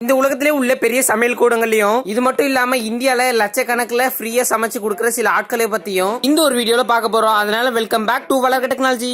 இந்த உலகத்திலே உள்ள பெரிய சமையல் கூடங்களையும் இது மட்டும் இல்லாம இந்தியால லட்சக்கணக்கில் ஃப்ரீயா சமைச்சு கொடுக்குற சில ஆட்களை பத்தியும் இந்த ஒரு வீடியோல பார்க்க போறோம். அதனால வெல்கம் பேக் டு வளர்க்க டெக்னாலஜி.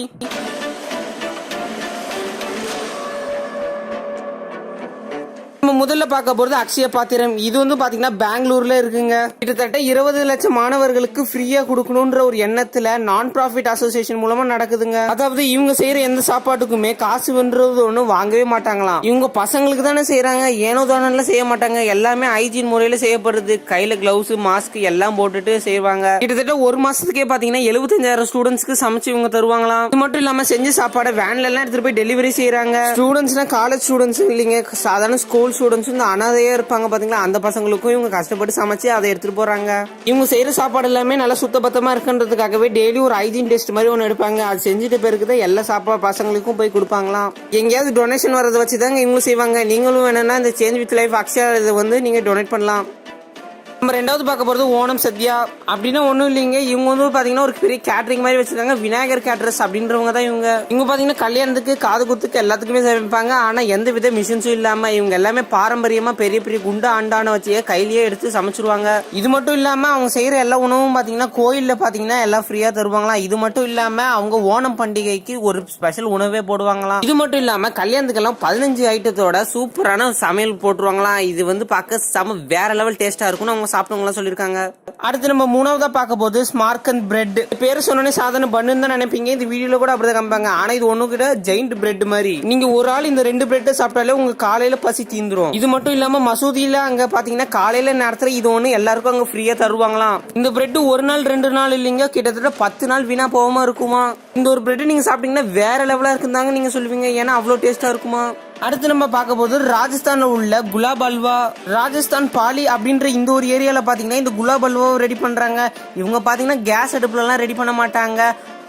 முதல்ல பார்க்க போறது அக்ஷய பாத்திரம். இது வந்து பாத்தீங்கன்னா பெங்களூர்ல இருக்குங்க. கிட்டத்தட்ட 20 லட்சம் மாணவர்களுக்கு ஃப்ரீயா கொடுக்கணும்ன்ற ஒரு எண்ணத்துல நான் ப்ராஃபிட் அசோசியேஷன் மூலமா நடக்குதுங்க. அதாவது இவங்க செய்யற எந்த சாப்பாட்டுக்குமே காசு வென்றது ஒன்றும் வாங்கவே மாட்டாங்களாம். இவங்க பசங்களுக்கு தானே செய்யறாங்க, ஏனோ தானே செய்ய மாட்டாங்க. எல்லாமே ஹைஜீன் முறையில செய்யப்படுது. கையில கிளவுஸ் மாஸ்க் எல்லாம் போட்டுட்டு செய்வாங்க. கிட்டத்தட்ட ஒரு மாசத்துக்கே பாத்தீங்கன்னா 75,000 ஸ்டூடெண்ட்ஸ்க்கு சமைச்சு இவங்க தருவாங்களாம். இது மட்டும் இல்லாம செஞ்ச சாப்பாடு வேன்ல எல்லாம் எடுத்துட்டு போய் டெலிவரி செய்யறாங்க. ஸ்டூடெண்ட்ஸ்னா காலேஜ் ஸ்டூடெண்ட்ஸ் இல்லைங்க, சாதாரண ஸ்கூல் ஸ்டூடெண்ட்ஸ் இந்த அனாதையா இருப்பாங்க பாத்தீங்களா, அந்த பசங்களுக்கும் இவங்க கஷ்டப்பட்டு சமைச்சு அதை எடுத்துட்டு போறாங்க. இவங்க செய்யற சாப்பாடு எல்லாமே நல்லா சுத்தபத்தமா இருக்குன்றதுக்காகவே டெய்லி ஒரு ஹைஜீன் டெஸ்ட் மாதிரி ஒன்று எடுப்பாங்க. அது செஞ்சுட்டு பிறகுதான் எல்லா சாப்பாடு பசங்களுக்கும் போய் கொடுப்பாங்களாம். எங்கேயாவது டொனேஷன் வரதை வச்சுதாங்க இவங்களும் செய்வாங்க. நீங்களும் வேணும்னா இந்த சேஞ்ச் வித் லைஃப் அக்ஷயா இதை வந்து நீங்க டொனேட் பண்ணலாம். நம்ம ரெண்டாவது பார்க்க போறது ஓணம் சத்யா. அப்படின்னா ஒன்றும் இல்லைங்க, இவங்க வந்து பாத்தீங்கன்னா ஒரு பெரிய கேட்டரிங் மாதிரி வச்சிருக்காங்க. விநாயகர் கேட்டரர்ஸ் அப்படின்றவங்க தான் இவங்க பாத்தீங்கன்னா கல்யாணத்துக்கு காது குத்துக்கு எல்லாத்துக்குமே சமைப்பாங்க. ஆனா எந்த வித மிஷின்ஸும் இல்லாம இவங்க எல்லாமே பாரம்பரியமா பெரிய பெரிய குண்டா அண்டான வச்சு கையிலேயே எடுத்து சமைச்சிருவாங்க. இது மட்டும் இல்லாம அவங்க செய்யற எல்லா உணவும் பாத்தீங்கன்னா கோயில்ல பாத்தீங்கன்னா எல்லாம் ஃப்ரீயா தருவாங்களாம். இது மட்டும் இல்லாம அவங்க ஓணம் பண்டிகைக்கு ஒரு ஸ்பெஷல் உணவே போடுவாங்களாம். இது மட்டும் இல்லாம கல்யாணத்துக்கெல்லாம் 15 ஐட்டத்தோட சூப்பரான சமையல் போட்டுருவாங்களாம். இது வந்து பார்க்க செம வேற லெவல் டேஸ்டா இருக்கும் அவங்க சாப்பிட்டவங்க சொல்லிருக்காங்க. அடுத்து நம்ம மூணாவதா பார்க்க போது ஸ்மார்க்கன் பிரெட். பேரு சொன்னோன்னே சாதாரண பண்ணுன்னு தான் நினைப்பீங்க. இந்த வீடியோல கூட அப்படிதான் காமிப்பாங்க. ஆனா இது ஒண்ணு கிட்ட ஜெயிண்ட் பிரெட் மாதிரி. நீங்க ஒரு ஆள் இந்த 2 பிரெட் சாப்பிட்டாலே உங்க காலையில பசி தீந்துரும். இது மட்டும் இல்லாம மசூதியில அங்க பாத்தீங்கன்னா காலையில நேரத்துல இது ஒண்ணு எல்லாருக்கும் அங்க ஃப்ரீயா தருவாங்களாம். இந்த பிரெட் ஒரு நாள் 2 நாள் இல்லைங்க, கிட்டத்தட்ட 10 நாள் வீணா போகாம இருக்குமா. இந்த ஒரு பிரெட் நீங்க சாப்பிட்டீங்கன்னா வேற லெவலா இருக்குதாங்க நீங்க சொல்லுவீங்க, ஏன்னா அவ்வளவு டேஸ்டா இருக்குமா. அடுத்து நம்ம பார்க்க போது ராஜஸ்தான்ல உள்ள குலாப் அல்வா. ராஜஸ்தான் பாலி அப்படின்ற இந்த ஒரு ஏரியால பாத்தீங்கன்னா இந்த குலாப் அல்வா ரெடி பண்றாங்க. இவங்க பாத்தீங்கன்னா கேஸ் அடுப்புல எல்லாம் ரெடி பண்ண மாட்டாங்க.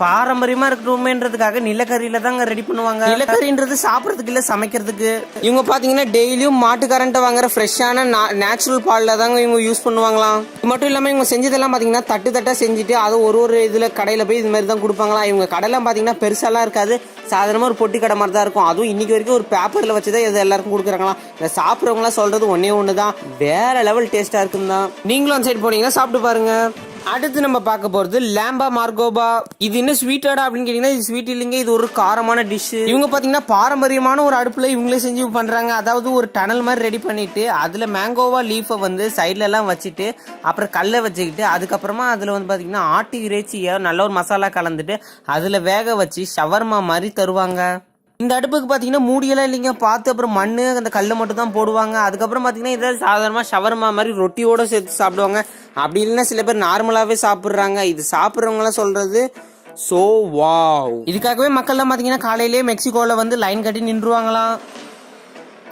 பாரம்பரியமா இருக்கணுமேன்றதுக்காக நிலக்கரியில தாங்க ரெடி பண்ணுவாங்க. நிலக்கரின்றது சாப்பிடறதுக்கு இல்ல சமைக்கிறதுக்கு. இவங்க பாத்தீங்கன்னா டெய்லியும் மாட்டுக்காரன்ட்ட வாங்குற ஃப்ரெஷ்ஷான நேச்சுரல் பால்ல தாங்க இவங்க யூஸ் பண்ணுவாங்களாம். இது மட்டும் இல்லாம இவங்க செஞ்சதெல்லாம் பாத்தீங்கன்னா தட்டு தட்டா செஞ்சுட்டு அது ஒரு இதுல கடையில போய் இது மாதிரி தான் கொடுப்பாங்களா. இவங்க கடையெல்லாம் பாத்தீங்கன்னா பெருசாலாம் இருக்காது, சாதாரணமா ஒரு பொட்டி கடை மாதிரி தான் இருக்கும். அதுவும் இன்னைக்கு வரைக்கும் ஒரு பேப்பர்ல வச்சுதான் இது எல்லாருக்கும் கொடுக்குறாங்களாம். இதை சாப்பிட்றவங்க எல்லாம் சொல்றது ஒன்னே ஒண்ணுதான், வேற லெவல் டேஸ்டா இருக்குன்னு தான். நீங்களும் அந்த சைடு போனீங்கன்னா சாப்பிட்டு பாருங்க. அடுத்து நம்ம பார்க்க போறது லேம்பா மார்கோபா. இது என்ன ஸ்வீட்டாடா அப்படின்னு கேட்டீங்கன்னா இது ஸ்வீட் இல்லைங்க, இது ஒரு காரமான டிஷ். இவங்க பாத்தீங்கன்னா பாரம்பரியமான ஒரு அடுப்புல இவங்களே செஞ்சு பண்றாங்க. அதாவது ஒரு டனல் மாதிரி ரெடி பண்ணிட்டு அதுல மேங்கோவா லீஃபை வந்து சைட்ல எல்லாம் வச்சுட்டு அப்புறம் கல்லை வச்சுக்கிட்டு அதுக்கப்புறமா அதுல வந்து பாத்தீங்கன்னா ஆட்டு இறைச்சியை நல்ல ஒரு மசாலா கலந்துட்டு அதுல வேக வச்சு ஷவர்மா மாதிரி தருவாங்க. இந்த அடுப்புக்கு பாத்தீங்கன்னா மூடியெல்லாம் இல்லைங்க, பார்த்து அப்புறம் மண்ணு அந்த கல்லை மட்டும் தான் போடுவாங்க. அதுக்கப்புறம் பாத்தீங்கன்னா இதை சாதாரணமா ஷவர்மா மாதிரி ரொட்டியோட சேர்த்து சாப்பிடுவாங்க. அப்படி இல்லைன்னா சில பேர் நார்மலாவே சாப்பிடுறாங்க. இது சாப்பிட்றவங்க எல்லாம் சொல்றது சோ வாவ். இதுக்காகவே மக்கள்லாம் பாத்தீங்கன்னா காலையிலேயே மெக்சிகோல வந்து லைன் கட்டி நின்றுவாங்களாம்.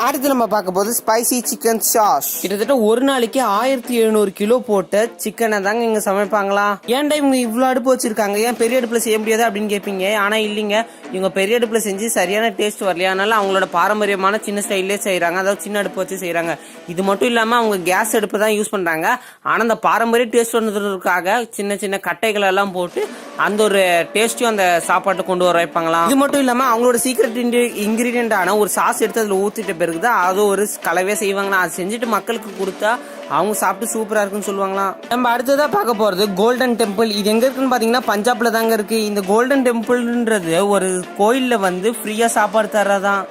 அடுத்து நம்ம பார்க்க போது ஸ்பைசி சிக்கன் சாஸ். கிட்டத்தட்ட ஒரு நாளைக்கு 1700 கிலோ போட்ட சிக்கனை தாங்க இங்க சமைப்பாங்களா. ஏன்டா இவங்க இவ்வளவு அடுப்பு வச்சிருக்காங்க, ஏன் பெரிய அடுப்புல செய்ய முடியாது அப்படின்னு கேட்பீங்க. ஆனா இல்லைங்க, இவங்க பெரிய அடுப்புல செஞ்சு சரியான டேஸ்ட் வரலையா, அதனால அவங்களோட பாரம்பரியமான சின்ன ஸ்டைல்லே செய்யறாங்க. அதாவது சின்ன அடுப்பு வச்சு செய்யறாங்க. இது மட்டும் இல்லாம அவங்க கேஸ் அடுப்பு தான் யூஸ் பண்றாங்க. ஆனா அந்த பாரம்பரிய டேஸ்ட் வந்ததுக்காக சின்ன சின்ன கட்டைகள் எல்லாம் போட்டு அந்த ஒரு டேஸ்டையும் அந்த சாப்பாட்டை கொண்டு வர வைப்பாங்களாம். இது மட்டும் இல்லாம அவங்களோட சீக்ரெட் இன்கிரீடியன்டான ஒரு சாஸ் எடுத்து அதுல ஊத்திட்ட பிறகுதான் அது ஒரு கலவையா செய்வாங்களா. அது செஞ்சுட்டு மக்களுக்கு கொடுத்தா அவங்க சாப்பிட்டு சூப்பரா இருக்குன்னு சொல்லுவாங்களாம். நம்ம அடுத்ததா பார்க்க போறது கோல்டன் டெம்பிள். இது எங்க இருக்குன்னு பாத்தீங்கன்னா பஞ்சாப்ல தாங்க இருக்கு. இந்த கோல்டன் டெம்பிள்ன்றது ஒரு கோயில்ல வந்து ஃப்ரீயா சாப்பாடு தர்றதான்.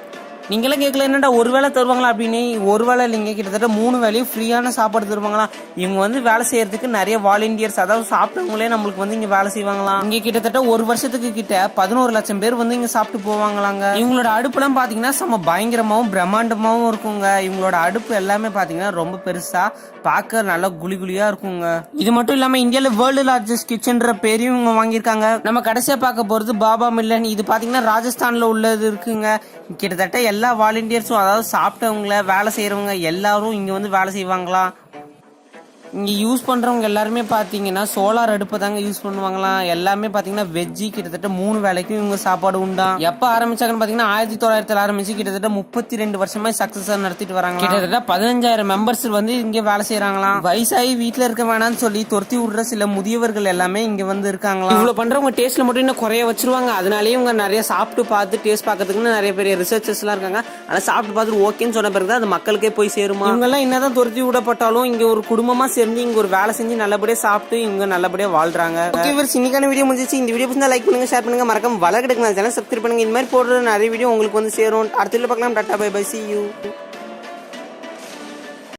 நீங்களாம் கேட்கல என்னடா ஒரு வேளை தருவாங்களா அப்படின்னு. ஒரு வேளை இல்லைங்க, கிட்டத்தட்ட 3 வேளையும் ஃப்ரீயான சாப்பாடு தருவாங்களாம். இவங்க வந்து வேலை செய்யறதுக்கு நிறைய வாலண்டியர்ஸ், அதாவது சாப்பிட்டவங்களே நம்மளுக்கு வந்து இங்க வேலை செய்வாங்களாம். இங்க கிட்டத்தட்ட ஒரு வருஷத்துக்கு கிட்ட 11 லட்சம் பேர் வந்து இங்க சாப்பிட்டு போவாங்களாங்க. இவங்களோட அடுப்புலாம் பாத்தீங்கன்னா செம்ம பயங்கரமாவும் பிரம்மாண்டமாவும் இருக்குங்க. இவங்களோட அடுப்பு எல்லாமே பாத்தீங்கன்னா ரொம்ப பெருசா பார்க்க நல்லா குளிகுலியா இருக்குங்க. இது மட்டும் இல்லாம இந்தியால வேர்ல்டு லார்ஜஸ்ட் கிச்சன்ற பேரையும் இவங்க வாங்கியிருக்காங்க. நம்ம கடைசியா பார்க்க போறது பாபா மில்லன். இது பாத்தீங்கன்னா ராஜஸ்தான்ல உள்ளது இருக்குங்க. கிட்டத்தட்ட எல்லா வாலண்டியர்ஸும், அதாவது சாப்பிட்டவங்கள வேலை செய்யறவங்க எல்லாரும் இங்க வந்து வேலை செய்வாங்களா. இங்கே யூஸ் பண்ணுறவங்க எல்லாருமே பார்த்தீங்கன்னா சோலார் அடுப்பை தாங்க யூஸ் பண்ணுவாங்களாம். எல்லாமே பார்த்தீங்கன்னா வெஜ்ஜி கிட்டத்தட்ட 3 வேளைக்கும் இவங்க சாப்பாடு உண்டா. எப்போ ஆரம்பிச்சாங்கன்னு பார்த்தீங்கன்னா 1900 ஆரம்பிச்சு கிட்டத்தட்ட 32 வருஷமா சக்ஸஸாக நடத்திட்டு வராங்க. கிட்டத்தட்ட 15,000 மெம்பர்ஸ் வந்து இங்கே வேலை செய்யறாங்களாம். வயசாகி வீட்டில் இருக்க வேணாம்னு சொல்லி துரத்தி விடுற சில முதியவர்கள் எல்லாமே இங்கே வந்து இருக்காங்களா. இவ்வளோ பண்ணுறவங்க டேஸ்ட்ல மட்டும் இன்னும் குறைய வச்சிருவாங்க. அதனாலேயே இவங்க நிறைய சாப்பிட்டு பார்த்து டேஸ்ட் பார்க்கறதுக்குன்னு நிறைய பெரிய ரிசர்ச்சர்ஸ்லாம் இருக்காங்க. ஆனால் சாப்பிட்டு பார்த்துட்டு ஓகேன்னு சொன்ன பிறகு அது மக்களுக்கே போய் சேருமா. இவங்கெல்லாம் என்னதான் துரத்தி விடப்பட்டாலும் இங்கே ஒரு குடும்பமாக சேர்ந்து இங்க ஒரு வேலை செஞ்சு நல்லபடியா சாப்பிட்டு இவங்க நல்லபடியா வாழ்றாங்க. ஓகே ஃப்ரெண்ட்ஸ், இன்னைக்கான வீடியோ முடிஞ்சிச்சு. இந்த வீடியோ பிடிச்சா லைக் பண்ணுங்க, ஷேர் பண்ணுங்க, மறக்காம வளர்க்கெடுங்க சேனல் சப்ஸ்கிரைப் பண்ணுங்க. இந்த மாதிரி போடுற நிறைய வீடியோ உங்களுக்கு வந்து சேரும். அடுத்த வீடியோல பார்க்கலாம். Tata bye bye, see you.